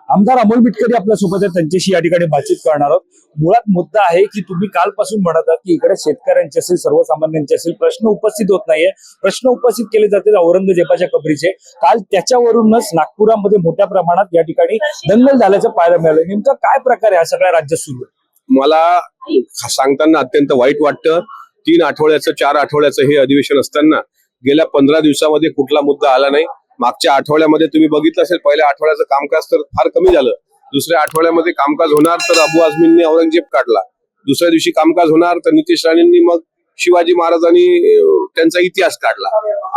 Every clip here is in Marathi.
आमदार अमोल मिटकरी आपल्या सोबत आहेत, त्यांच्याशी या ठिकाणी बातचीत करणार आहोत। मुळात मुद्दा आहे की तुम्ही कालपासून म्हणत आहात की इकडे शेतकऱ्यांचे असेल सर्वसामान्यांचे असेल प्रश्न उपस्थित होत नाहीये, प्रश्न उपस्थित केले जाते औरंगजेबाच्या कबरीचे। काल त्याच्यावरूनच नागपुरामध्ये मोठ्या प्रमाणात या ठिकाणी दंगल झाल्याचं पाहायला मिळालं। नेमका काय प्रकार आहे हा सगळ्या राज्यात सुरू आहे? मला सांगताना अत्यंत वाईट वाटतं। 3 आठवड्याचं 4 आठवड्याचं हे अधिवेशन असताना गेल्या 15 दिवसामध्ये कुठला मुद्दा आला नाही। मागच्या आठवड्यामध्ये तुम्ही बघितलं असेल, पहिल्या आठवड्याचं कामकाज तर फार कमी झालं। दुसऱ्या आठवड्यामध्ये कामकाज होणार तर अबू आझमींनी औरंगजेब काढला, दुसऱ्या दिवशी कामकाज होणार तर नितेश राणेंनी मग शिवाजी महाराजांनी त्यांचा इतिहास काढला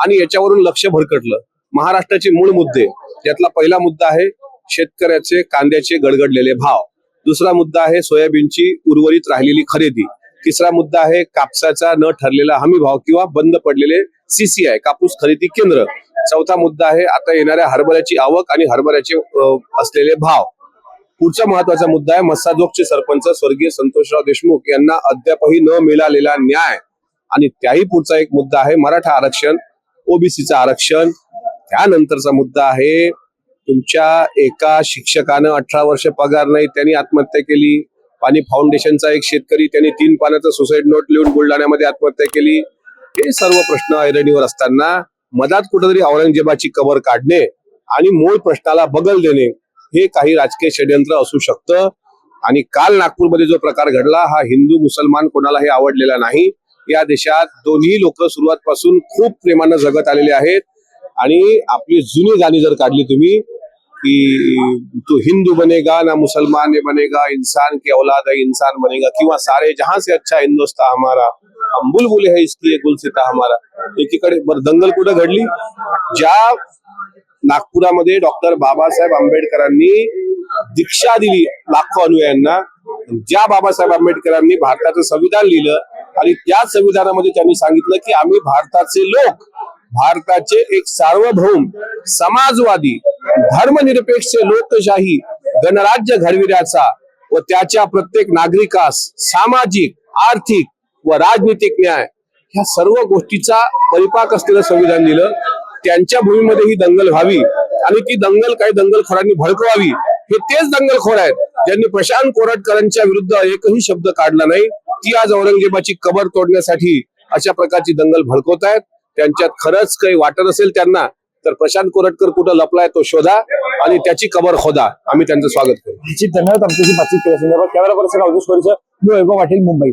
आणि याच्यावरून लक्ष भरकटलं। महाराष्ट्राचे मूळ मुद्दे, त्यातला पहिला मुद्दा आहे शेतकऱ्याचे कांद्याचे गडगडलेले भाव, दुसरा मुद्दा आहे सोयाबीनची उर्वरित राहिलेली खरेदी, तिसरा मुद्दा आहे कापसाचा न ठरलेला हमी भाव किंवा बंद पडलेले CCI कापूस खरेदी केंद्र, चौथा मुद्दा आहे आता येणाऱ्या हरभऱ्याची आवक आणि हरभऱ्याचे असलेले भाव, पुढचा महत्वाचा मुद्दा आहे मस्साजोगचे सरपंच स्वर्गीय संतोषराव देशमुख यांना अद्यापही न मिळालेला न्याय, आणि त्याही पुढचा एक मुद्दा आहे मराठा आरक्षण, OBCचं आरक्षण। त्यानंतरचा मुद्दा आहे तुमच्या एका शिक्षकानं 18 वर्ष पगार नाही, त्यांनी आत्महत्या केली। पाणी फाउंडेशनचा एक शेतकरी, त्यांनी 3 पानाचं सुसाईड नोट लिहून बुलढाण्यामध्ये आत्महत्या केली। हे सर्व प्रश्न ऐरणीवर असताना मधात कुठेतरी औरंगजेबाची कबर काढणे आणि मूळ प्रश्नाला बगल देणे हे काही राजकीय षड्यंत्र असू शकतं। आणि काल नागपूरमध्ये जो प्रकार घडला हा हिंदू मुसलमान कोणालाही आवडलेला नाही। या देशात दोन्ही लोक सुरुवातपासून खूप प्रेमानं जगत आलेले आहेत आणि आपली जुनी गाणी जर काढली तुम्ही कि तू हिंदू बनेगा ना मुसलमान बनेगा, इंसान की औलाद है इंसान बनेगा, किंवा सारे जहां से अच्छा हिंदुस्तान हमारा, हम बुलबुल है इसकी गुलसिता हमारा। एकीकडे दंगल कुठं घडली? ज्या नागपुरामध्ये डॉक्टर बाबासाहेब आंबेडकरांनी दीक्षा दिली लाखो अनुयायांना, ज्या बाबासाहेब आंबेडकरांनी भारताचं संविधान लिहिलं आणि त्या संविधानामध्ये त्यांनी सांगितलं की आम्ही भारताचे लोक, भारताचे एक सार्वभौम समाजवादी धर्मनिरपेक्ष लोकशाही गणराज्य घडविण्याचा व त्याच्या प्रत्येक नागरिकास सामाजिक, आर्थिक व राजनीतिक न्याय ह्या सर्व गोष्टीचा परिपाक असलेलं संविधान दिलं। त्यांच्या भूमीमध्ये ही दंगल व्हावी आणि ती दंगल काही दंगलखोरांनी भडकवावी, हे तेच दंगलखोर आहेत ज्यांनी प्रशांत कोरटकरांच्या विरुद्ध एकही शब्द काढला नाही। ती आज औरंगजेबाची कबर तोडण्यासाठी अशा प्रकारची दंगल भडकवत आहेत। त्यांच्यात खरंच काही वाटत असेल त्यांना तर प्रशांत कोरटकर कुठं लपलाय तो शोधा आणि त्याची कबर खोदा। आम्ही त्यांचं स्वागत करू। धन्यवाद आमच्याशी बातचीत केल्याबद्दल। कॅमेरा पर्सन अवधूत कोरेसह मी वैभव पाटील, मुंबई।